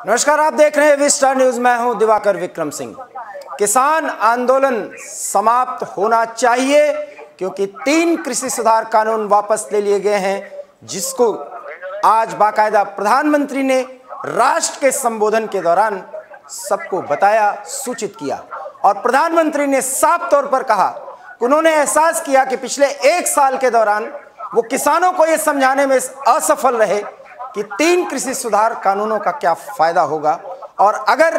नमस्कार, आप देख रहे हैं विस्टार न्यूज। मैं हूं दिवाकर विक्रम सिंह। किसान आंदोलन समाप्त होना चाहिए क्योंकि 3 कृषि सुधार कानून वापस ले लिए गए हैं, जिसको आज बाकायदा प्रधानमंत्री ने राष्ट्र के संबोधन के दौरान सबको बताया, सूचित किया। और प्रधानमंत्री ने साफ तौर पर कहा कि उन्होंने एहसास किया कि पिछले 1 साल के दौरान वो किसानों को ये समझाने में असफल रहे कि 3 कृषि सुधार कानूनों का क्या फायदा होगा और अगर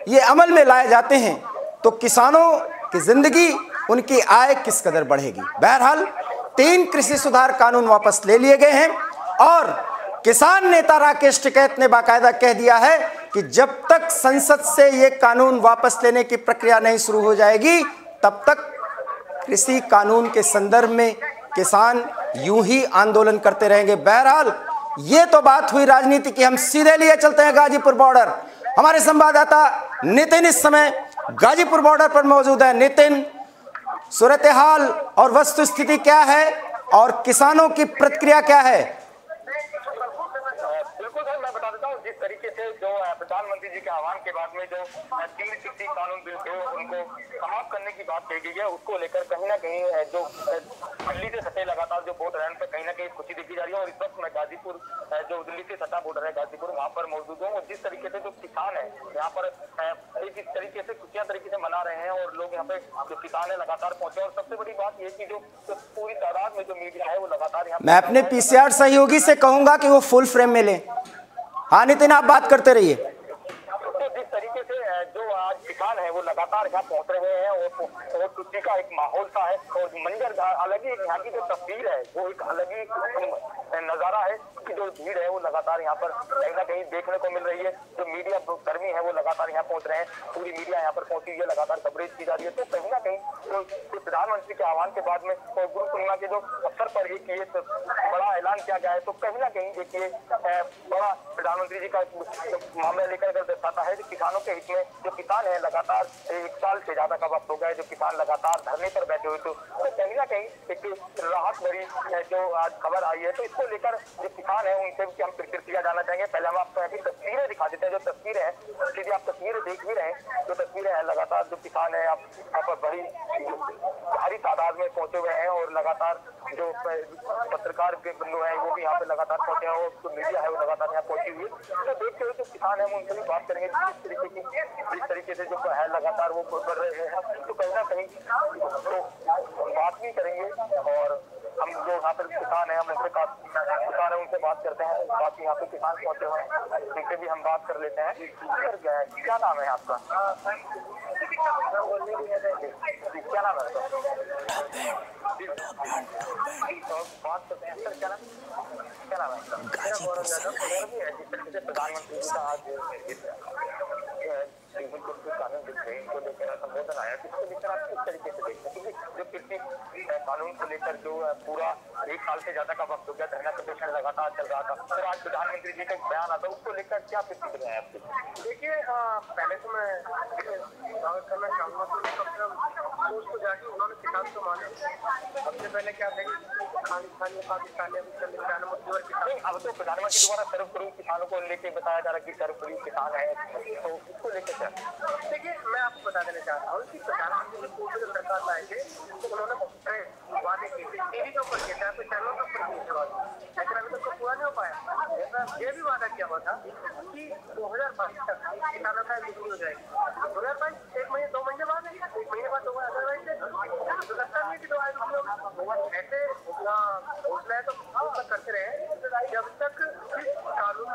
ये अमल में लाए जाते हैं तो किसानों की जिंदगी, उनकी आय किस कदर बढ़ेगी। बहरहाल 3 कृषि सुधार कानून वापस ले लिए गए हैं और किसान नेता राकेश टिकैत ने बाकायदा कह दिया है कि जब तक संसद से ये कानून वापस लेने की प्रक्रिया नहीं शुरू हो जाएगी तब तक कृषि कानून के संदर्भ में किसान यूं ही आंदोलन करते रहेंगे। बहरहाल ये तो बात हुई राजनीति की। हम सीधे लिए चलते हैं गाजीपुर बॉर्डर। हमारे संवाददाता नितिन इस समय गाजीपुर बॉर्डर पर मौजूद है। नितिन, सूरत हाल और वस्तु स्थिति क्या है और किसानों की प्रतिक्रिया क्या है? बिल्कुल सर, मैं बता देता हूँ जिस तरीके से जो प्रधानमंत्री जी के आह्वान के बाद में जो 3 कृषि कानून बिल थे उनको समाप्त करने की बात कही गई है, उसको लेकर कहीं ना कहीं जो दिल्ली से सटे लगातार जो बॉर्डर है उन पर कहीं ना कहीं खुशी देखी जा रही है। और इस वक्त मैं गाजीपुर, जो दिल्ली से सटा बॉर्डर है गाजीपुर, वहाँ पर मौजूद हूँ। और जिस तरीके से जो किसान है यहाँ पर एक तरीके से खुशियां तरीके से मना रहे हैं और लोग यहाँ पे जो किसान है लगातार पहुंचे। और सबसे बड़ी बात ये कि जो पूरी तादाद में जो मीडिया है वो लगातार यहाँ, मैं अपने पीसीआर सहयोगी से कहूंगा कि वो फुल फ्रेम में ले। हाँ नितिन, आप बात करते रहिए। तो जिस तरीके से जो आज किसान है वो लगातार यहाँ पहुंच रहे हैं और खुशी का एक माहौल सा है और मंजर अलग ही, यहाँ की जो तस्वीर है वो एक अलग ही नजारा है कि जो भीड़ है वो लगातार यहाँ पर कहीं ना कहीं देखने को मिल रही है। जो मीडिया कर्मी है वो लगातार यहाँ पहुंच रहे हैं, पूरी मीडिया यहाँ पर पहुंची हुई है, लगातार कवरेज की जा रही है। तो कहीं ना कहीं तो प्रधानमंत्री के आह्वान के बाद में गुरु पूर्णिमा के जो अवसर पर एक ये बड़ा ऐलान किया गया है, तो कहीं ना कहीं देखिए बड़ा प्रधानमंत्री जी का मामला लेकर दर्शाता है कि किसानों के हित में जो किसान है लगातार 1 साल से ज्यादा का वक्त हो गया है जो किसान लगातार धरने पर बैठे हुए थे, तो कहीं ना कहीं एक राहत भरी जो आज खबर आई है। तो इसको लेकर जो किसान है उनसे भी हम प्रतिक्रिया जानना चाहेंगे। पहले हम आपको ऐसी तस्वीरें दिखा देते हैं। जो तस्वीरें हैं सीधी आप तस्वीरें देख भी रहे हैं, जो तस्वीरें हैं लगातार जो किसान है आप यहाँ पर बड़ी भारी तादाद में पहुंचे हुए हैं और लगातार जो पत्रकार के बंधु हैं वो भी यहाँ पे लगातार पहुंचे हैं और जो मीडिया है वो लगातार यहाँ पहुंची हुई है। तो देखते हुए जो किसान है उनसे भी बात करेंगे जिस तरीके से जो है लगातार वो बढ़ रहे हैं, तो कहीं ना कहीं तो बात भी करेंगे। और हम जो यहाँ पर किसान है हम उनसे किसान है उनसे बात करते हैं। बाकी यहाँ पे किसान पहुंचे हुए हैं, उनसे भी हम बात कर लेते हैं। क्या नाम है आपका? क्या नाम है? बात करते हैं सर, क्या नाम है? प्रधानमंत्री जी का आज को लेकर संबोधन आया, इसको लेकर आप किस तरीके से देखते हैं? क्योंकि जो कृषि कानून को लेकर जो पूरा 1 साल से ज्यादा का वक्त हो गया, धरना प्रदर्शन लगातार चल रहा था, फिर आज प्रधानमंत्री जी का एक बयान आता है, उसको लेकर क्या प्रतिक्रिया है आपकी? देखिए, पहले तो मैं स्वागत करना चाहूँगा उसको जाके उन्होंने किसान को माने। सबसे पहले क्या थे खानी पाकिस्तान अब तो प्रधानमंत्री द्वारा सर्वकरूप किसानों को लेके बताया जा रहा है कि सर्वकरूप किसान है, तो उसको लेकर क्या? देखिए, मैं आपको बता देना चाहता हूँ कि प्रधानमंत्री जब सरकार लाए थे तो उन्होंने वादे किए थे, टीवी के ऊपर किए थे, आपके चैनलों के ऊपर किए थे वादे, लेकिन अभी तक तो पूरा नहीं हो पाया। ये भी वादा किया हुआ था कि 2022 तक किसानों का बिक्री हो जाएगी। 2022 1 महीने 2 महीने बाद, 1 महीने बाद 2022 तो लगता नहीं है कि 2022 ऐसे घोषणा है तो करते रहे जब तक कानून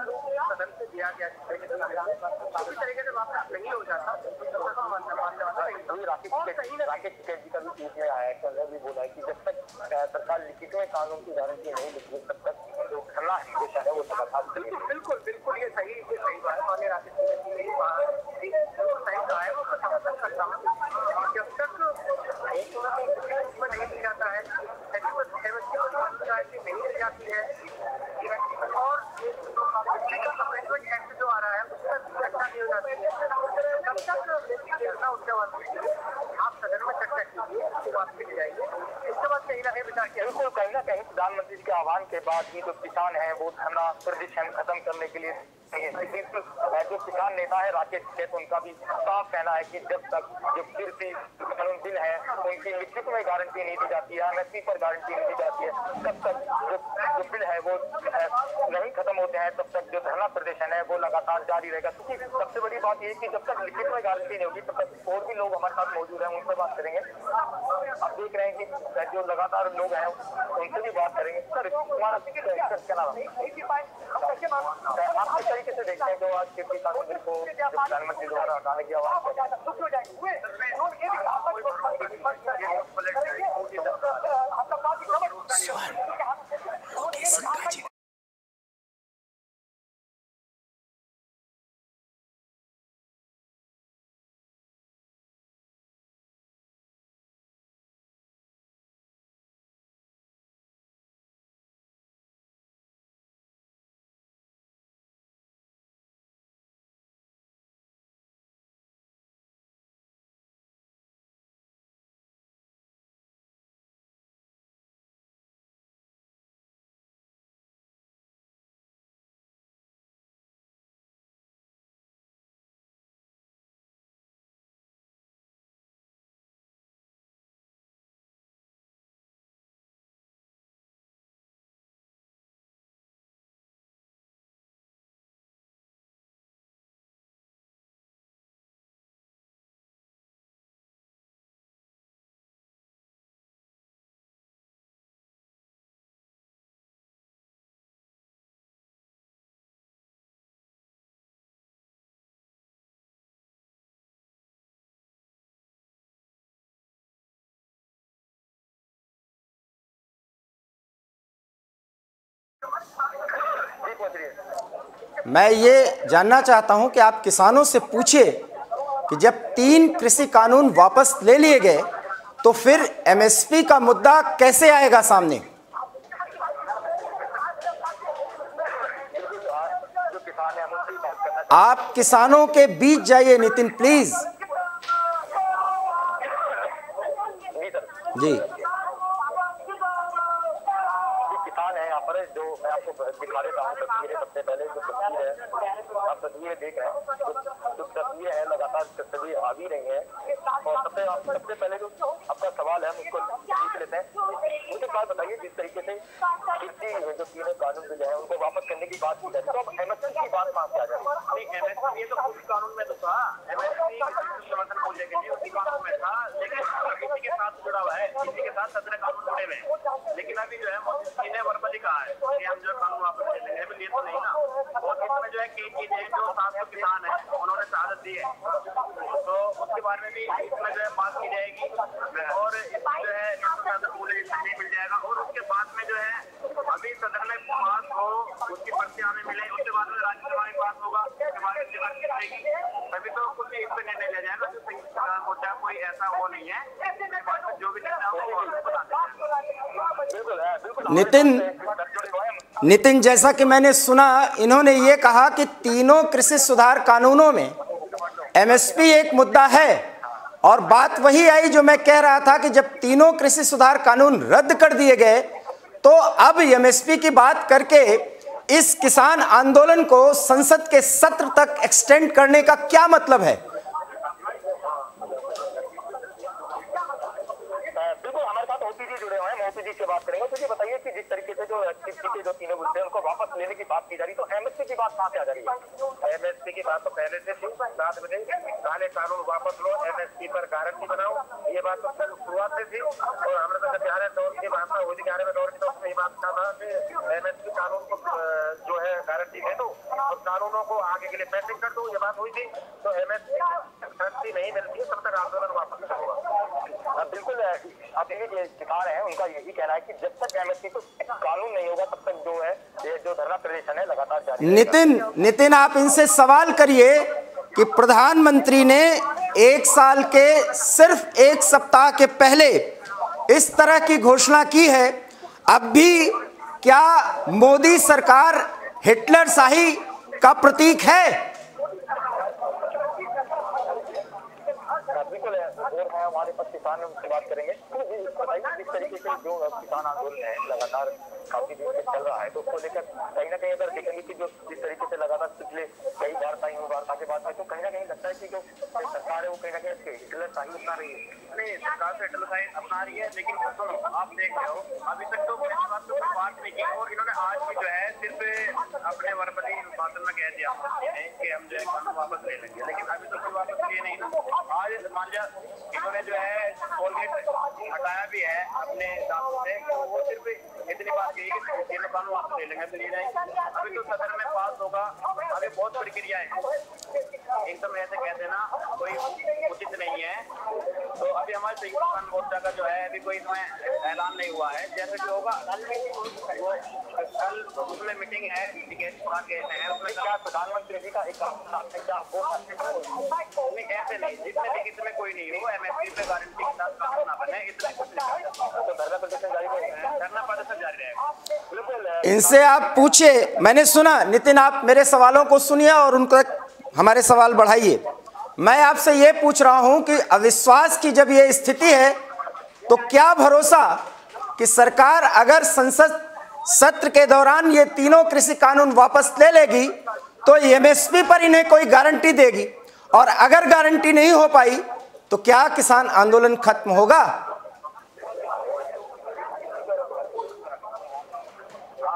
सदन से दिया गया इसी तरीके से वापस नहीं हो जाता। राकेश टिकैत जी का भी ट्वीट में आया है, भी बोला है कि जब तक सरकार लिखित में कानून की गारंटी नहीं लिखी तब तक जो खन्ना है वो लगातार। बिल्कुल ये सही बात है। माननीय राकेश टिकैत जी ने सही कहा है, वो समर्थन करता हूँ। जब तक नहीं जाता है नहीं मिल जाती है और एक्ट जो आ रहा है उसका चर्चा नहीं हो जाती है तब तक उसके बाद आप सदन में चर्चा कीजिए, उसके बाद मिल जाएगी। इसके बाद कहीं ना कहीं विचार किया। बिल्कुल, कहीं ना कहीं प्रधानमंत्री जी के आह्वान के बाद ही जो किसान है वो धरना प्रदर्शन खत्म करने के लिए जो किसान नेता है राकेश टिकैत, उनका भी साफ कहना है कि जब तक जो कृषि कानून बिल है उनकी लिखित में गारंटी नहीं दी जाती है, एमएसपी पर गारंटी नहीं दी जाती है, तब तक जो बिल है वो नहीं खत्म होते हैं, तब तक जो धरना प्रदर्शन है वो लगातार जारी रहेगा। क्योंकि सबसे बड़ी बात ये कि जब तक लिखित में गारंटी नहीं होगी तब तक और भी लोग हमारे साथ मौजूद हैं, उनसे बात करेंगे। आप देख रहे हैं कि जो लगातार लोग हैं उनसे भी बात करेंगे। सर तुम्हारा क्या नाम है? आप किस तरीके से देखते हैं जो आज कृषि कानून बिल को प्रधानमंत्री द्वारा हटाने की आवाज मैं ये जानना चाहता हूं कि आप किसानों से पूछिए कि जब 3 कृषि कानून वापस ले लिए गए तो फिर एमएसपी का मुद्दा कैसे आएगा सामने? आप किसानों के बीच जाइए नितिन प्लीज। जी किसान है यहाँ पर, जो मैं आपको दिखा देता हूँ तस्वीरें। सबसे पहले जो तस्वीर है आप तस्वीरें देख रहे हैं, जो तस्वीरें हैं लगातार तस्वीरें आ भी रही हैं। और सबसे पहले जो आपका सवाल है मुझको पूछ लेते हैं, मुझे बात बताइए जिस तरीके से कृषि जो 3 कानून बिल है उनको वापस करने की बात की जाती है, तो अब एमएसपी की बात कहाँ से आ जाती है? एमएसपी ये तो कृषि कानून में तो था, एमएसपी समर्थन मूल्य के लिए उसी कानून में था, लेकिन किसी के साथ जुड़ा हुआ है, किसी के साथ 17 कानून जुड़े हुए हैं। लेकिन अभी जो है मोदी ने वर्बली कहा है कि हम जो कानून वापस ले लेंगे, अभी ये तो नहीं ना। और इसमें जो है कई चीजें जो 700 किसान है उन्होंने शहादत दी है, तो उसके बारे में भी इसमें जो है बात की जाएगी। और इसमें जो है मूल्य नहीं मिल जाएगा, और उसके बाद में जो है अभी सदन में पास हो, उसकी पर्ची हमें मिले, उसके बाद में राज्यसभा में पास होगा, उसके बाद तभी तो कुछ इस पर निर्णय लिया जाएगा। जो सही मुद्दा कोई ऐसा वो नहीं है, जो भी निर्णय नितिन, जैसा कि मैंने सुना, इन्होंने ये कहा कि तीनों कृषि सुधार कानूनों में एमएसपी एक मुद्दा है, और बात वही आई जो मैं कह रहा था कि जब तीनों कृषि सुधार कानून रद्द कर दिए गए तो अब एमएसपी की बात करके इस किसान आंदोलन को संसद के सत्र तक एक्सटेंड करने का क्या मतलब है? बिल्कुल, हमारे साथ ओपीजी जुड़े हुए हैं, ओपीजी से बात करेंगे। तो ये बताइए कि जिस तरीके से जो कृषि के जो 3 मुद्दे हैं उनको वापस लेने की बात की जा रही, तो एमएसपी की बात कहाँ से आ जा रही है? एमएसपी की बात तो पहले से थी, 7 बजे काले कानून वापस लो, एमएसपी पर गारंटी बनाओ, ये बात तो शुरुआत से थी। और हमारे साथ 11 दौर की बात था, 11वें दौर की तो यही बात था एमएसपी कानून को जो है गारंटी दे दो और कानूनों को आगे के लिए पेंडिंग कर दो, ये बात हुई थी। तो एमएसपी नहीं मिलती है तब तक आंदोलन वापस होगा। बिल्कुल, अभी ये किसान है उनका यही कहना है कि जब तक एमएसपी को कानून नहीं होगा तब तक जो है ये जो धरना प्रदर्शन है लगातार जारी। नितिन आप इनसे सवाल करिए कि प्रधानमंत्री ने 1 साल के सिर्फ 1 सप्ताह के पहले इस तरह की घोषणा की है, अब भी क्या मोदी सरकार हिटलर शाही का प्रतीक है? बिल्कुल है, हमारे पास किसान से बात करेंगे। बताइए जिस तरीके से जो किसान आंदोलन है लगातार काफी दिन से चल रहा है, तो उसको लेकर कहीं ना कहीं अगर देखेंगे कि जो जिस तरीके से लगातार पिछले कई वार्ता के बाद में तो की जो सरकार है वो कहीं ना कहीं हिटलर शाही अपना रही है? नहीं, सरकार तो हिटलर शाही अपना रही है, लेकिन सुनो, आप देख रहे हो अभी तक तो इस बात पे कोई बात नहीं की, और इन्होंने आज भी जो है सिर्फ अपने वर्बली भाषण में कह दिया कि हम जो है कानून वापस ले लेंगे, लेकिन अभी तो कोई वापस किए नहीं ना। आज मान लिया इन्होंने जो है कोलगेट हटाया भी है अपने दांतों से, तो वो सिर्फ इतनी बात कही कि तीनों कानून वापस ले लेंगे, तो ले जाएंगे। अभी तो सदन में पास होगा, अभी बहुत प्रक्रिया है, एकदम ऐसे कह देना कोई उचित नहीं है। तो अभी हमारे संयुक्त किसान मोर्चा का जो है अभी कोई इसमें ऐलान नहीं हुआ है, जैसे कि होगा वो कल उसमें मीटिंग है, उसमें क्या प्रधानमंत्री जी का एक क्या हो नहीं, ऐसे नहीं, जितने भी इसमें कोई नहीं हो, MSP पे गारंटी के साथ कानून ना बने, इतने कुछ नहीं। तो धरना प्रदर्शन जारी रहेगा? धरना प्रदर्शन जारी रहेगा, बिल्कुल। इनसे आप पूछिए, मैंने सुना। नितिन, आप मेरे सवालों को सुनिए और उनको हमारे सवाल बढ़ाइए। मैं आपसे ये पूछ रहा हूं कि अविश्वास की जब ये स्थिति है तो क्या भरोसा कि सरकार अगर संसद सत्र के दौरान ये तीनों कृषि कानून वापस ले लेगी तो MSP पर इन्हें कोई गारंटी देगी, और अगर गारंटी नहीं हो पाई तो क्या किसान आंदोलन खत्म होगा?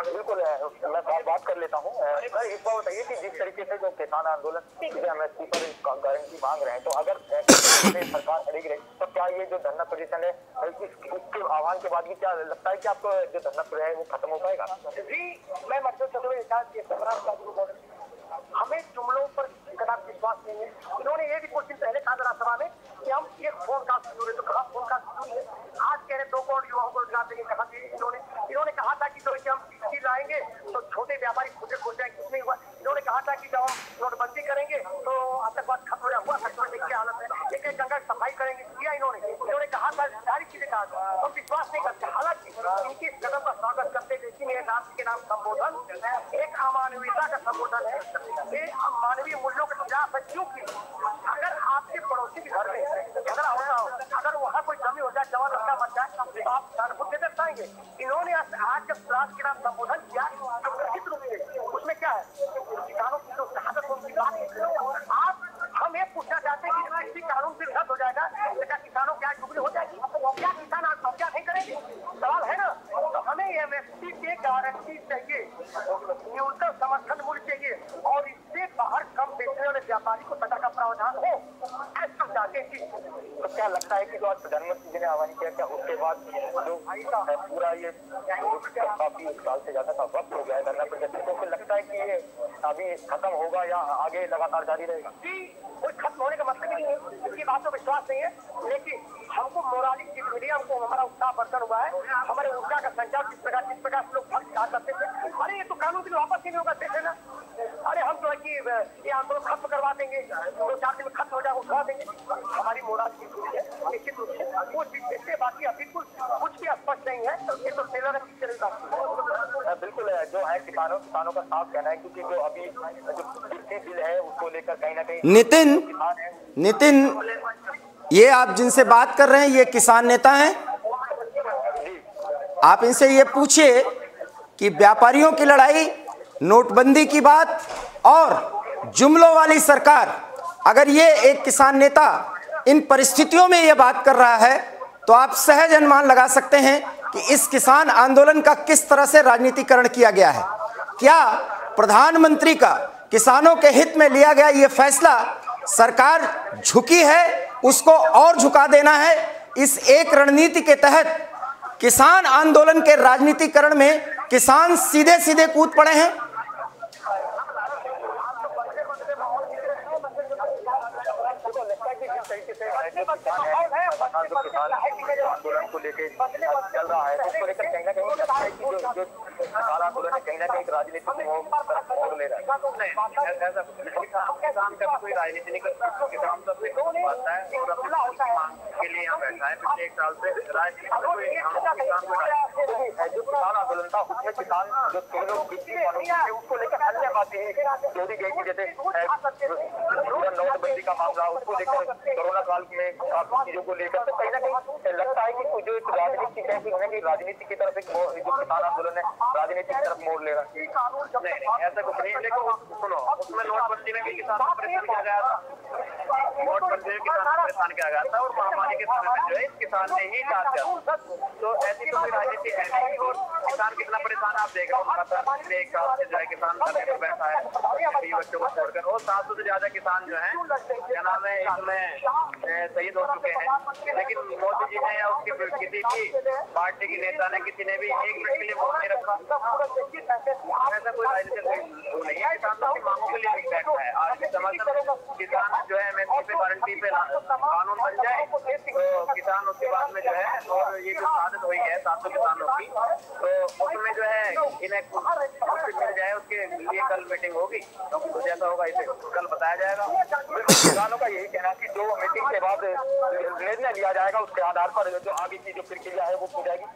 बिल्कुल, मैं बात कर लेता हूँ। इस बात बताइए कि जिस तरीके से जो किसान आंदोलन MSP पर गारंटी मांग रहे हैं, तो अगर सरकार अड़ेगी रही तो क्या ये जो धरना प्रदर्शन है इसके आह्वान के बाद भी क्या लगता है कि आपको जो धरना प्रदर्शन है वो खत्म हो पाएगा? जी, मैं मतलब हमें जुमलों पर कदापि विश्वास नहीं है। इन्होंने ये भी कुछ दिन पहले कहा राज्यसभा में कि हम एक फोन कास्ट शुरू है, तो कहा फोन कास्ट शुरू है। आज कह रहे 2 करोड़ युवाओं को रोजगार देंगे, कहा इन्होंने कहा था कि जो हम कृषि लाएंगे तो छोटे व्यापारी खुद खोल जाएंगे, कुछ नहीं हुआ। इन्होंने कहा था कि जब हम नोटबंदी करेंगे तो आतंकवाद खत्म हो हुआ, की हालत है, लेकिन गंगा सफाई करेंगे, किया इन्होंने कहा था, सारी चीजें कहा था, हम विश्वास नहीं करते। हालांकि इनकी इस कदम का स्वागत करते, लेकिन ये राष्ट्र के नाम संबोधन एक अमानवीयता का संबोधन है, ये मानवीय मूल्यों के खिलाफ है। क्योंकि अगर आपके पड़ोसी के घर में झगड़ा होता हो, अगर वहाँ कोई कमी हो जाए, जवान लड़का बच जाए, तो आप सहानुभूति दे पाएंगे। इन्होंने आज जब राष्ट्र के नाम संबोधन किया तो निश्चित रूप से उसमें क्या है, किसानों की जो शहादत उनकी बात। आप हम ये पूछना चाहते हैं कि कृषि कानून फिर रद्द हो जाएगा, क्या किसानों की आज डुगली हो जाएगी? क्या किसान आत्महत्या नहीं करेंगे? सवाल है ना। तो हमें MSP की गारंटी चाहिए, न्यूनतम समर्थन मूल्य चाहिए, और इससे बाहर कम बेचने वाले व्यापारी को सजा का प्रावधान हो, ऐसा चाहते हैं। तो क्या लगता है कि जो आज प्रधानमंत्री जी ने आह्वान किया, क्या उसके बाद जो पूरा ये काफी 1 साल से ज्यादा का वक्त हो गया है धरना प्रदर्शन, तो फिर लगता है कि ये अभी खत्म होगा या आगे लगातार जारी रहेगा? जी, कोई खत्म होने का मतलब ही नहीं है, इसकी बात तो विश्वास नहीं है, लेकिन हमको मोरालिक चीज मिली, हमको हमारा उत्साह वर्धन हुआ है, हमारे ऊर्जा का संचार जिस प्रकार से लोग भक्त कहा करते थे, अरे ये तो कानून भी वापस ही नहीं होगा, देखे ना, अरे हम तो है कि ये आंदोलन खत्म करवा देंगे, 2-4 दिन में खत्म हो जाएगा, उठवा देंगे। हमारी मोराल की चीज है, निश्चित रूप से वो चीज देखते, बाकी अभी कुछ भी स्पष्ट नहीं है, ये तो टेलर बिल्कुल जो है किसानों का साफ कहना है, क्योंकि जो अभी जो कृषि बिल है उसको लेकर कहीं ना कहीं नितिन, ये आप जिनसे बात कर रहे हैं ये किसान नेता हैं। आप इनसे ये पूछिए कि व्यापारियों की लड़ाई, नोटबंदी की बात और जुमलों वाली सरकार, अगर ये एक किसान नेता इन परिस्थितियों में ये बात कर रहा है तो आप सहज अनुमान लगा सकते हैं कि इस किसान आंदोलन का किस तरह से राजनीतिकरण किया गया है। क्या प्रधानमंत्री का किसानों के हित में लिया गया ये फैसला सरकार झुकी है, उसको और झुका देना है? इस एक रणनीति के तहत किसान आंदोलन के राजनीतिकरण में किसान सीधे सीधे कूद पड़े हैं। आंदोलन को लेकर चल रहा है, उसको लेकर कहीं ना कहीं लगता है कि जो किसान आंदोलन है कहीं ना कहीं राजनीतिक मोड़ ले रहा है। किसान का कोई राजनीति नहीं करता, किसान तो अपने आता है और अपनी मांग के लिए यहाँ बैठा है। पिछले 1 साल से राजनीति क्योंकि जो किसान आंदोलन था उसमें किसान जो 3 लोग उसको लेकर अन्य बातें जोड़ी गई थी, जैसे नोटबंदी का मामला, उसको लेकर कोरोना काल में काफी चीजों को लेकर। तो कहीं ना कहीं लगता है कि जो एक राजनीति की राजनीति की तरफ एक जो किसान आंदोलन है राजनीति की तरफ मोड़ लेगा। नहीं, ऐसा कुछ नहीं। देखो सुनो, उसमें नोटबंदी में भी किसान को परेशान किया गया था, नोटबंदी में किसान को परेशान किया गया था, और महामारी के समय में जो है किसान ने ही काट किया। तो ऐसी कोई राजनीति है नहीं। और किसान कितना परेशान आप देख रहे हो, पिछले 1 साल से जो है किसान धरने पर बैठा है बच्चों को छोड़कर, और 700 से ज्यादा किसान जो है क्या नाम है इसमें शहीद हो चुके हैं। लेकिन मोदी जी ने या उसके किसी भी पार्टी के नेता ने किसी ने भी 1 मिनट के लिए वोट नहीं रखा। ऐसा कोई राजनीतिक नहीं है। किसानों की मांगों के लिए बैठा है। आज के समर्थन किसान जो है एमएसपी पे गारंटी पे कानून बन जाए तो किसान उसके बाद में जो है, और ये जो शहादत हुई है 700 किसानों की, तो उसमें जो है इन्हें मिल जाए, उसके लिए कल मीटिंग होगी। तो जैसा होगा इसे कल बताया जाएगा। किसानों का यही कहना है कि जो मीटिंग के बाद निर्णय लिया जाएगा उसके आधार पर जो आगे की जो प्रक्रिया है वो की जाएगी।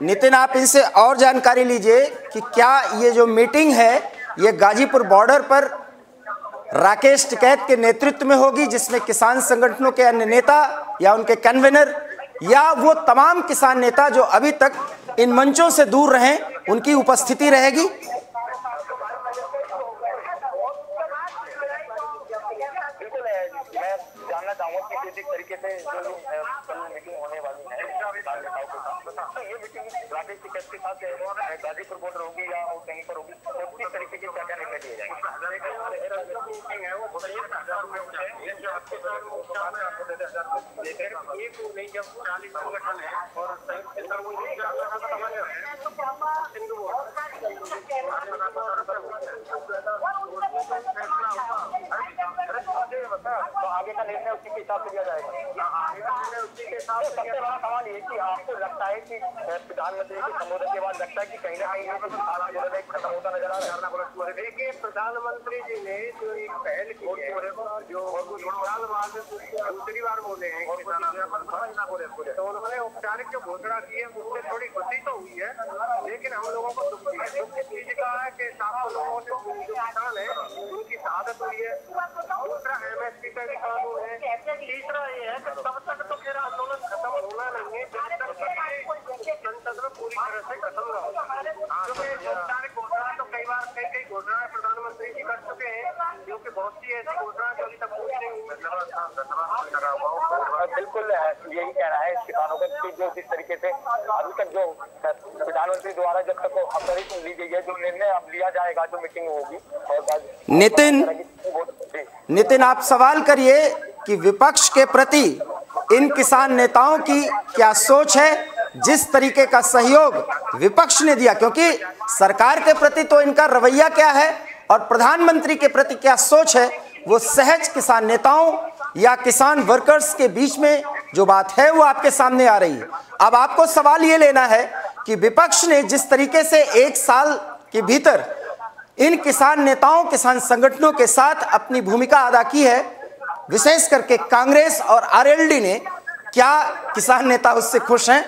नितिन आप इनसे और जानकारी लीजिए कि क्या ये जो मीटिंग है ये गाजीपुर बॉर्डर पर राकेश टिकैत के नेतृत्व में होगी, जिसमें किसान संगठनों के अन्य नेता या उनके कन्वीनर या वो तमाम किसान नेता जो अभी तक इन मंचों से दूर रहे उनकी उपस्थिति रहेगी? बिल्कुल, मैं जानना चाहूंगा कि किस तरीके से जो कल मीटिंग होने वाली है तो ये मीटिंग राकेश टिकैत के साथ गाजीपुर बॉर्डर होगी या कहीं पर होगी, तो किस तरीके के क्या क्या निर्णय लिए जाएंगे? तो आगे का निर्णय उसी के हिसाब से लिया जाएगा। सबसे बड़ा सवाल ये कि आपको लगता है कि प्रधानमंत्री के संबोधन के बाद लगता है कि कहीं ना कहीं खत्म होता नजर आ रहा है? देखिए, प्रधानमंत्री जी ने जो एक पहल की है, जो दूसरी बार बोले हैं, तो उन्होंने औपचारिक जो घोषणा की है उससे थोड़ी खुशी तो हुई है, लेकिन हम लोगों को दुख भी है। दुख किस चीज का है कि 700 लोगों से जो किसान है उनकी शहादत हुई है। दूसरा एमएसपी का भी कानून है। तीसरा ये है कि तब तक तो फिर आंदोलन खत्म होना नहीं है जब तक संसद में पूरी तरह से खत्म न हो। क्योंकि औपचारिक घोषणा तो कई घोषणाएं प्रधानमंत्री जी कर चुके हैं, जो कि बहुत सी ऐसी घोषणा जो अभी तक पूरी नहीं हुई। बिल्कुल यही कहना है किसानों का कि जो जिस तरीके से अभी तक जो प्रधानमंत्री द्वारा जब तक अवतरित ली गई है, जो निर्णय अब लिया जाएगा, जो मीटिंग होगी। और नितिन आप सवाल करिए कि विपक्ष के प्रति इन किसान नेताओं की क्या सोच है, जिस तरीके का सहयोग विपक्ष ने दिया, क्योंकि सरकार के प्रति तो इनका रवैया क्या है और प्रधानमंत्री के प्रति क्या सोच है, वो सहज किसान नेताओं या किसान वर्कर्स के बीच में जो बात है वो आपके सामने आ रही है। अब आपको सवाल ये लेना है कि विपक्ष ने जिस तरीके से 1 साल के भीतर इन किसान नेताओं, किसान संगठनों के साथ अपनी भूमिका अदा की है, विशेष करके कांग्रेस और आरएलडी ने, क्या किसान नेता उससे खुश हैं?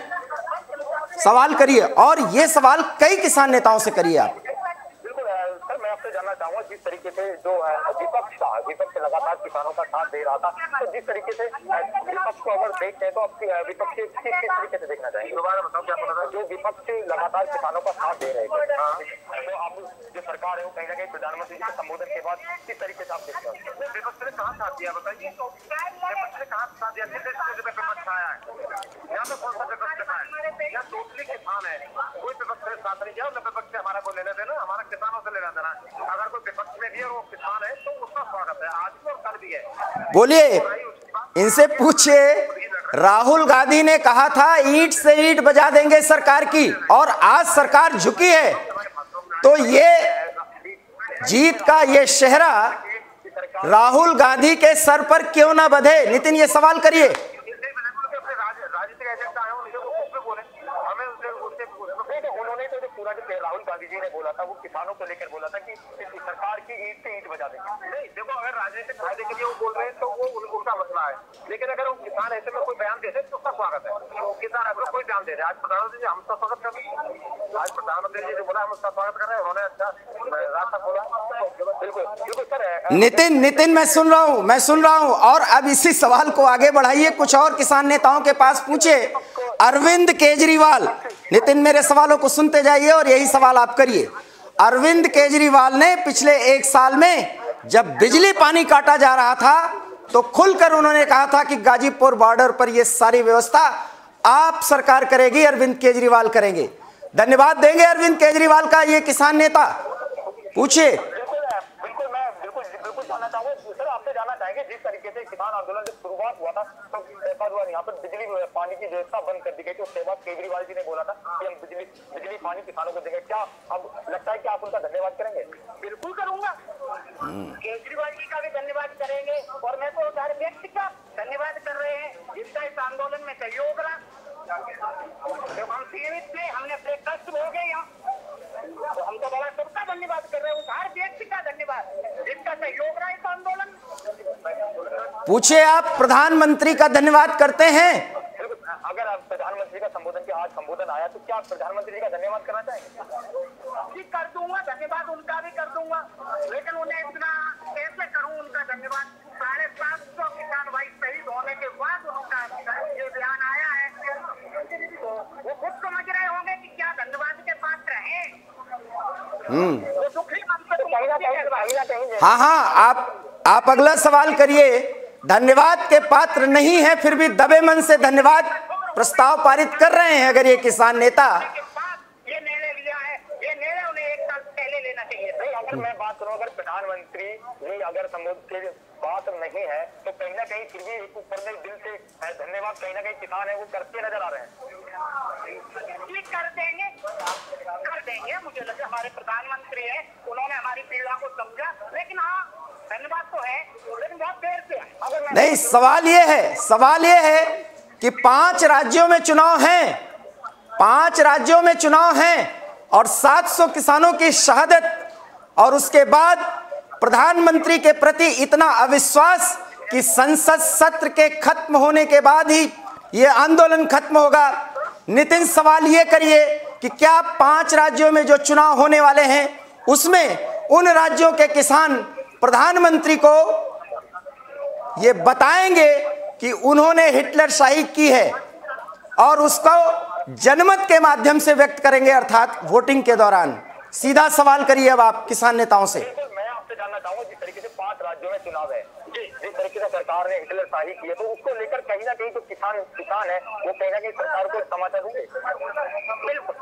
सवाल करिए, और ये सवाल कई किसान नेताओं से करिए आप। मैं आपसे जानना चाहूंगा जिस तरीके से जो विपक्ष लगातार किसानों का साथ दे रहा था, तो जिस तरीके से विपक्ष को अगर देखते हैं तो विपक्ष किस तरीके से देखना चाहेंगे? दोबारा बताओ क्या बोल रहा है? जो विपक्ष लगातार किसानों का साथ दे रहे थे, तो आप जो सरकार है वो कहीं ना कहीं प्रधानमंत्री जी के संबोधन के बाद किस तरीके से आप देखते हैं? विपक्ष ने कहाँ साथ दिया बताइए? विपक्ष ने कहाँ साथ दिया? विपक्ष आया है यहाँ पे कौन सा विपक्ष है? यहाँ टोटली किसान है, कोई विपक्ष ने साथ नहीं दिया। विपक्ष से हमारा को लेना देना, हमारा किसानों से लेना देना। अगर कोई विपक्ष में भी है और वो किसान है तो उसका स्वागत है, आज भी और कल भी है। बोलिए, इनसे पूछिए, राहुल गांधी ने कहा था ईंट से ईंट बजा देंगे सरकार की, और आज सरकार झुकी है, तो ये जीत का ये सेहरा राहुल गांधी के सर पर क्यों ना बंधे? नितिन ये सवाल करिए। उन्होंने तो जो पूरा राहुल गांधी जी ने बोला था वो किसानों को लेकर बोला था कि सरकार की ईंट से ईंट बजा देंगे। नहीं, देखो अगर राजनीतिक फायदे के लिए वो बोल रहे हैं तो वो का मसला है, लेकिन अगर वो किसान ऐसे में कोई बयान दे दे तो उसका स्वागत है। किसान अगर कोई बयान दे रहे, आज प्रधानमंत्री जी हम उसका स्वागत कर रहे हैं, आज प्रधानमंत्री जी ने बोला हम उसका स्वागत कर रहे हैं, उन्होंने अच्छा रास्ता खोला। बिल्कुल बिल्कुल सर। नितिन मैं सुन रहा हूं और अब इसी सवाल को आगे बढ़ाइए, कुछ और किसान नेताओं के पास पूछे। अरविंद केजरीवाल, नितिन मेरे सवालों को सुनते जाइए और यही सवाल आप करिए। अरविंद केजरीवाल ने पिछले 1 साल में जब बिजली पानी काटा जा रहा था तो खुलकर उन्होंने कहा था कि गाजीपुर बॉर्डर पर यह सारी व्यवस्था आप सरकार करेगी, अरविंद केजरीवाल करेंगे। धन्यवाद देंगे अरविंद केजरीवाल का ये किसान नेता? पूछिए। बिल्कुल जानना चाहूंगा सर, आपसे जानना चाहेंगे जिस तरीके से किसान आंदोलन जब शुरुआत हुआ था तो यहाँ पर बिजली पानी की व्यवस्था बंद कर दी गई थी, उसके बाद केजरीवाल जी ने बोला था कि हम बिजली पानी किसानों को देंगे। क्या अब लगता है कि आप उनका धन्यवाद करेंगे? बिल्कुल करूंगा, केजरीवाल जी का भी धन्यवाद करेंगे और मैं तो हर व्यक्ति का धन्यवाद कर रहे हैं जिसका इस आंदोलन में सहयोग रहा। जब हम सीमित थे, हमने अपने कष्ट हो गए यहाँ, तो हम तो बड़ा सबका धन्यवाद कर रहे हैं, उस हर व्यक्ति का धन्यवाद जिसका सहयोग रहा इस आंदोलन। पूछिए, आप प्रधानमंत्री का धन्यवाद करते हैं? अगर आप प्रधानमंत्री का संबोधन के आज संबोधन आया तो क्या आप प्रधानमंत्री जी का धन्यवाद करना चाहेंगे? जी कर दूंगा, धन्यवाद उनका भी कर दूंगा, लेकिन उन्हें इतना कैसे करूं उनका धन्यवाद? 750 किसान भाई शहीद होने के बाद उनका ये बयान आया है, तो वो खुद समझ रहे होंगे कि क्या धन्यवाद के पात्र हैं। वो दुखी मन से हाँ, आप अगला सवाल करिए। धन्यवाद के पात्र नहीं है फिर भी दबे मन से धन्यवाद प्रस्ताव पारित कर रहे हैं अगर ये किसान नेता। ये निर्णय लिया है, ये निर्णय उन्हें 1 साल पहले लेना चाहिए। नहीं, अगर मैं बात करूं, अगर प्रधानमंत्री जी अगर संबोधित के बात नहीं है तो कहीं ना कहीं फिर भी एक ऊपर में दिल से धन्यवाद कहीं ना कहीं किसान है वो करते नजर आ रहे हैं। कर देंगे, मुझे लगे हमारे प्रधानमंत्री है, उन्होंने हमारी पीड़ा को समझा, लेकिन हाँ धन्यवाद तो है, लेकिन बहुत देर से। नहीं, सवाल ये है कि 5 राज्यों में चुनाव हैं, 5 राज्यों में चुनाव हैं और 700 किसानों की शहादत, और उसके बाद प्रधानमंत्री के प्रति इतना अविश्वास कि संसद सत्र के खत्म होने के बाद ही ये आंदोलन खत्म होगा। नितिन, सवाल ये करिए कि क्या 5 राज्यों में जो चुनाव होने वाले हैं उसमें उन राज्यों के किसान प्रधानमंत्री को ये बताएंगे कि उन्होंने हिटलर शाही की है और उसको जनमत के माध्यम से व्यक्त करेंगे, अर्थात वोटिंग के दौरान? सीधा सवाल करिए अब आप किसान नेताओं से। मैं आपसे जानना चाहूंगा, जिस तरीके से 5 राज्यों में चुनाव है, जिस तरीके से सरकार ने हिटलर शाही की है, तो उसको लेकर कहीं ना कहीं तो किसान है वो कहीं ना कहीं सरकार को समाचार देंगे। बिल्कुल,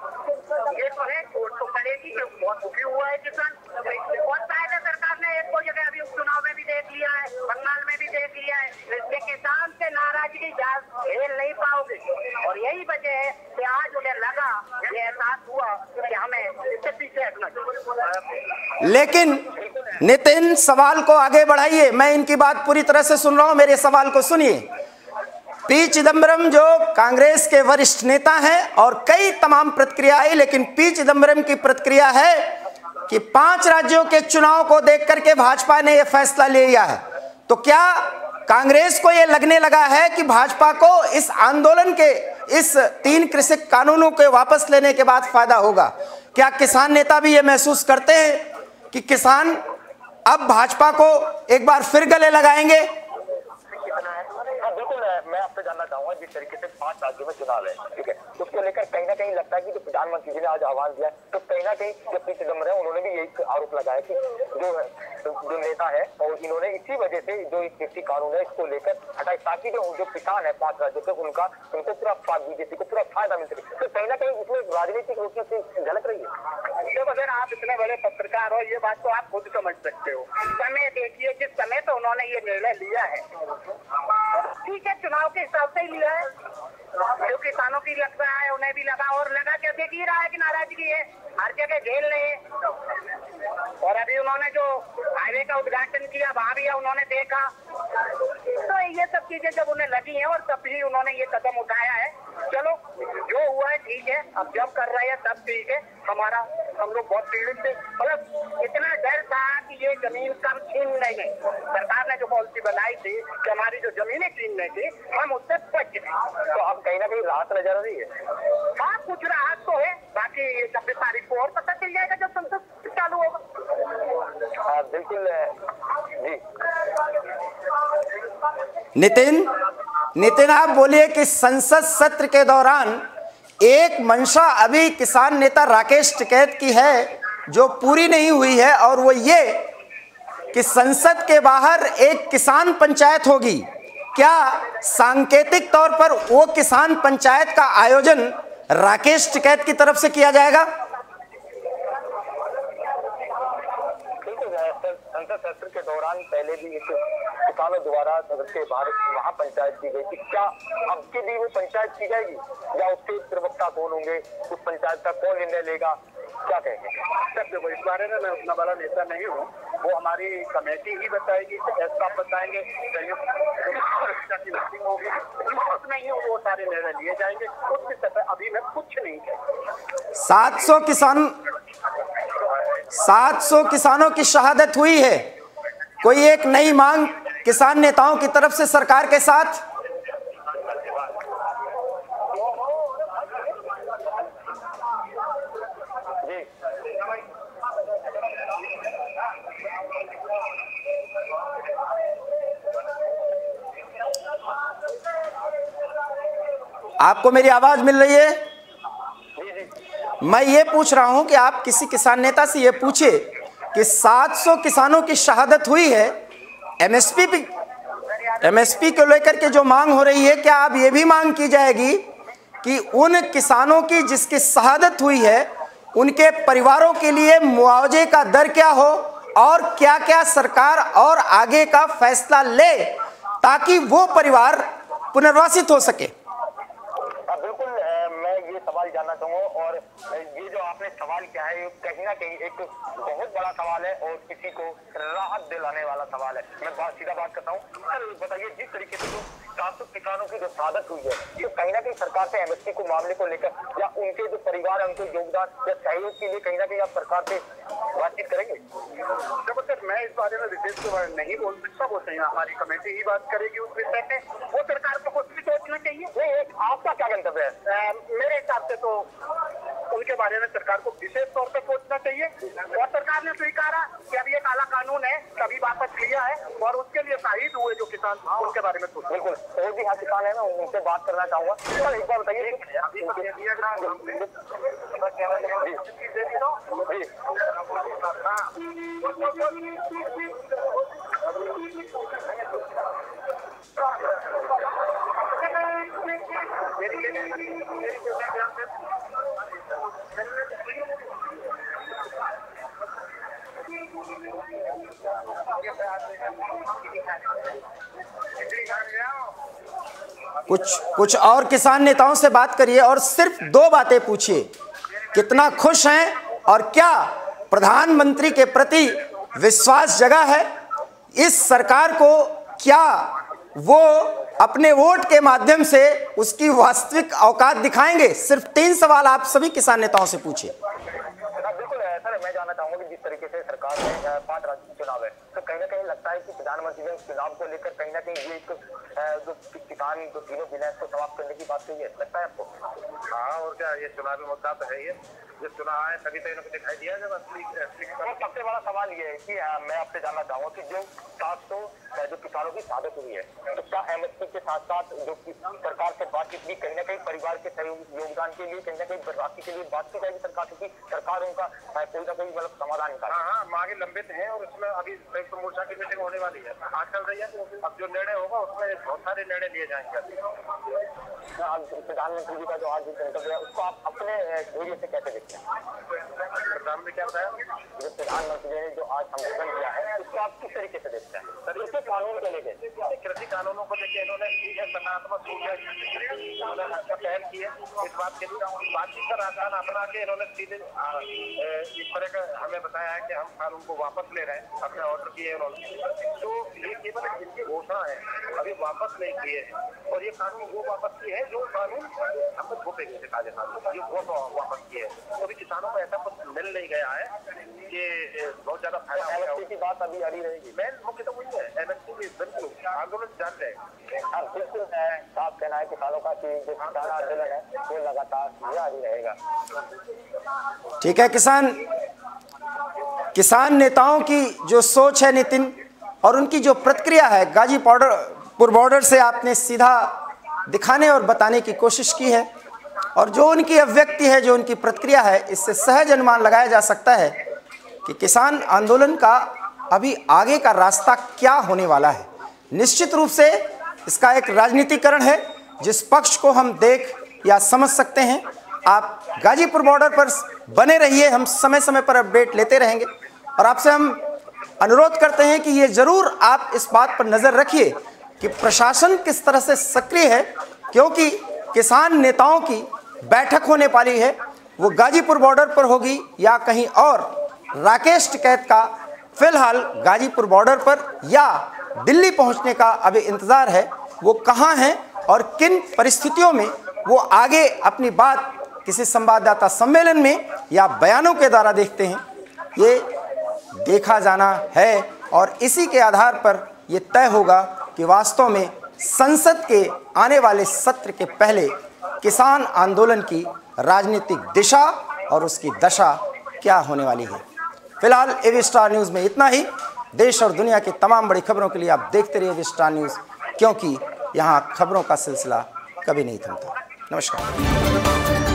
ये तो है, वोट तो करेगी, बहुत दुखी हुआ है किसान। और शायद सरकार ने एक 2 जगह अभी उपचुनाव में भी देख लिया है, बंगाल में भी देख लिया है, इसलिए किसान से नाराजगी झेल नहीं पाओगे, और यही वजह है कि आज उन्हें लगा, ये एहसास हुआ कि हमें इससे पीछे हटना चाहिए। लेकिन नितिन, सवाल को आगे बढ़ाइए, मैं इनकी बात पूरी तरह से सुन रहा हूं, मेरे सवाल को सुनिए। पी चिदम्बरम जो कांग्रेस के वरिष्ठ नेता हैं और कई तमाम प्रतिक्रिया आई, लेकिन पी चिदम्बरम की प्रतिक्रिया है कि 5 राज्यों के चुनाव को देख करके भाजपा ने यह फैसला ले लिया है। तो क्या कांग्रेस को यह लगने लगा है कि भाजपा को इस आंदोलन के, इस 3 कृषि कानूनों के वापस लेने के बाद फायदा होगा? क्या किसान नेता भी ये महसूस करते हैं कि किसान अब भाजपा को एक बार फिर गले लगाएंगे? बिल्कुल, मैं आपसे जानना चाहूंगा, जिस तरीके से 5 राज्यों में चुनाव है, ठीक है, तो उसको लेकर कहीं ना कहीं लगता है कि जो प्रधानमंत्री जी ने आज आह्वान दिया, तो कहीं ना कहीं जो पी चिदम्बरम है उन्होंने भी यही आरोप लगाया कि जो नेता है और इन्होंने इसी वजह से जो कृषि कानून है इसको लेकर हटाई, ताकि जो किसान है 5 राज्यों के उनको पूरा बीजेपी को पूरा फायदा मिल सके। तो कहीं ना कहीं इसमें राजनीतिक रूप से झलक रही है। अगर आप इतने बड़े पत्रकार हो, ये बात तो आप खुद समझ सकते हो। समय देखिए, जिस समय तो उन्होंने ये निर्णय लिया है, ठीक है, चुनाव के हिसाब से ही लिया है, जो किसानों की लग रहा है उन्हें भी लगा, और लगा क्या देख ही रहा है कि नाराजगी है, हर जगह झेल रहे हैं। और अभी उन्होंने जो हाईवे का उद्घाटन किया वहां भी उन्होंने देखा, तो ये सब चीजें जब उन्हें लगी हैं और तब ही उन्होंने ये कदम उठाया है। चलो, जो हुआ है ठीक है, अब जब कर रहे हैं तब ठीक है, हम लोग बहुत पीड़ित थे, मतलब इतना डर था कि ये जमीन कब छीन लेंगे। सरकार ने जो पॉलिसी बनाई थी कि हमारी जो जमीनें छीनने थी, हम उससे बच गए। तो अब कहीं ना कहीं राहत नजर आ रही है। हाँ, कुछ राहत तो है, बाकी 26 तारीख को और पता चल जाएगा जब संसद चालू होगा। बिल्कुल जी। नितिन आप बोलिए कि संसद सत्र के दौरान एक मंशा अभी किसान नेता राकेश टिकैत की है जो पूरी नहीं हुई है, और वो ये कि संसद के बाहर एक किसान पंचायत होगी। क्या सांकेतिक तौर पर वो किसान पंचायत का आयोजन राकेश टिकैत की तरफ से किया जाएगा? संसद सत्र के दौरान पहले भी एक किसानों द्वारा सदन के बाहर वहाँ पंचायत की गई थी। क्या अब की भी वो पंचायत की जाएगी या उसके प्रवक्ता कौन होंगे, उस पंचायत का कौन निर्णय लेगा, क्या कहेंगे? सर देखो, इस बारे में मैं उतना बड़ा नेता नहीं हूँ, वो हमारी कमेटी ही बताएगी, ऐसा बताएंगे, की मीटिंग होगी, उसमें ही वो सारे निर्णय लिए जाएंगे। उसके तहत अभी मैं कुछ नहीं कह। 700 किसानों की शहादत हुई है। कोई एक नई मांग किसान नेताओं की तरफ से सरकार के साथ? आपको मेरी आवाज मिल रही है? मैं ये पूछ रहा हूं कि आप किसी किसान नेता से ये पूछे कि 700 किसानों की शहादत हुई है, एमएसपी को लेकर के जो मांग हो रही है, क्या अब ये भी मांग की जाएगी कि उन किसानों की जिसकी शहादत हुई है उनके परिवारों के लिए मुआवजे का दर क्या हो और क्या क्या सरकार और आगे का फैसला ले ताकि वो परिवार पुनर्वासित हो सके? बिल्कुल, मैं ये सवाल जानना चाहूँगा, और ये जो आपने सवाल किया है ये कहीं ना कहीं एक बहुत बड़ा सवाल है और किसी को राहत दिलाने वाला सवाल है। मैं सीधा बात करता हूँ, सर बताइए, जिस तरीके से जो 700 किसानों की जो शहादत हुई है, ये कहीं ना कहीं सरकार से एमएसपी को मामले को लेकर या उनके जो परिवार है उनके योगदान या सहयोग के लिए कहीं ना कहीं आप सरकार से बातचीत करेंगे? जबरदस्त, मैं इस बारे में विशेष नहीं बोल सकता, वो सही हमारी कमेटी ही बात करेगी उस विषय में। वो सरकार को खुद भी सोचना चाहिए। नहीं, आपका क्या गंतव्य है? मेरे हिसाब से तो उनके बारे में सरकार को विशेष तौर पर सोचना चाहिए, और सरकार ने स्वीकारा कि अब ये काला कानून है, कभी वापस लिया है, और उसके लिए शहीद हुए जो किसान उनके बारे में सोचना। बिल्कुल, और भी यहाँ किसान है, मैं उनसे बात करना चाहूंगा। सर एक बार बताइए, अभी तो दे दिया कुछ और किसान नेताओं से बात करिए और सिर्फ 2 बातें पूछिए। कितना खुश हैं और क्या प्रधानमंत्री के प्रति विश्वास जगा है इस सरकार को? क्या वो अपने वोट के माध्यम से उसकी वास्तविक औकात दिखाएंगे? सिर्फ 3 सवाल आप सभी किसान नेताओं से पूछिए। बिल्कुल सर, मैं जानना चाहूंगा कि जिस तरीके से सरकार में 5 राज्य चुनाव है, तो कहीं ना कहीं लगता है कि प्रधानमंत्री ने चुनाव को लेकर कहीं ना कहीं ये जो किसान जो तीनों बिना इसको समाप्त करने की बात कही है, लगता है आपको? हाँ, और क्या, ये चुनावी मुद्दा तो है ही। जब चुनाव आए तभी तो इनको दिखाई दिया जब असली। सबसे बड़ा सवाल ये है कि मैं आपसे जानना चाहूंगा कि जो 700 जो किसानों की शहादत हुई है, तो क्या एमएसपी के साथ साथ जो सरकार से बातचीत भी कहीं ना कहीं परिवार के सहयोग योगदान के लिए कहीं ना कहीं राशि के लिए बात की जाएगी सरकार से, सरकार उनका कोई ना कोई मतलब समाधान निकाले? हाँ, मांगे लंबित हैं और उसमें अभी संयुक्त मोर्चा की मीटिंग होने वाली है, आज चल रही है। अब जो निर्णय होगा उसमें बहुत सारे निर्णय लिए जाएंगे। प्रधानमंत्री जी का जो आज गंतव्य है उसको आप अपने नजरिए से कैसे देखते हैं? प्रधानमंत्री क्या बताया? जो प्रधानमंत्री ने जो आज संबोधन दिया है उसको आप किस तरीके से देखते हैं? कृषि कानून को लेकर, कृषि कानूनों को लेकर इन्होंने सकारात्मक पहल की है। इस बात के लिए बातचीत का रास्ता अपना के इन्होंने सीधे इस तरह का हमें बताया है कि हम कानून को वापस ले रहे हैं, अपने ऑर्डर किए उन्होंने। तो ये केवल जिनकी घोषणा है, अभी वापस नहीं किए हैं, और ये कानून वो वापस किए हैं जो कानून हम लोग घोपेंगे काले कानून, ये वो वापस किए हैं। तो अभी किसानों को ऐसा कुछ मिल नहीं गया है कि बहुत ज्यादा फायदा हो गया। की बात अभी अड़ी रहेगी। मेन मुख्य तो वही है, एमएसपी में बिल्कुल आंदोलन जारी रहेगा। बिल्कुल साफ कहना है किसानों का कि जो किसान आंदोलन है वो लगातार जारी रहेगा। ठीक है, किसान नेताओं की जो सोच है नितिन, और उनकी जो प्रतिक्रिया है गाजीपुर बॉर्डर से आपने सीधा दिखाने और बताने की कोशिश की है, और जो उनकी अभिव्यक्ति है, जो उनकी प्रतिक्रिया है, इससे सहज अनुमान लगाया जा सकता है कि किसान आंदोलन का अभी आगे का रास्ता क्या होने वाला है। निश्चित रूप से इसका एक राजनीतिकरण है, जिस पक्ष को हम देख या समझ सकते हैं। आप गाजीपुर बॉर्डर पर बने रहिए, हम समय समय पर अपडेट लेते रहेंगे, और आपसे हम अनुरोध करते हैं कि ये ज़रूर आप इस बात पर नज़र रखिए कि प्रशासन किस तरह से सक्रिय है, क्योंकि किसान नेताओं की बैठक होने वाली है, वो गाजीपुर बॉर्डर पर होगी या कहीं और। राकेश टिकैत का फिलहाल गाजीपुर बॉर्डर पर या दिल्ली पहुंचने का अभी इंतज़ार है। वो कहां हैं और किन परिस्थितियों में वो आगे अपनी बात किसी संवाददाता सम्मेलन में या बयानों के द्वारा देखते हैं, ये देखा जाना है, और इसी के आधार पर ये तय होगा कि वास्तव में संसद के आने वाले सत्र के पहले किसान आंदोलन की राजनीतिक दिशा और उसकी दशा क्या होने वाली है। फिलहाल एवी स्टार न्यूज़ में इतना ही। देश और दुनिया की तमाम बड़ी खबरों के लिए आप देखते रहिए एवी स्टार न्यूज़, क्योंकि यहाँ खबरों का सिलसिला कभी नहीं थमता। नमस्कार।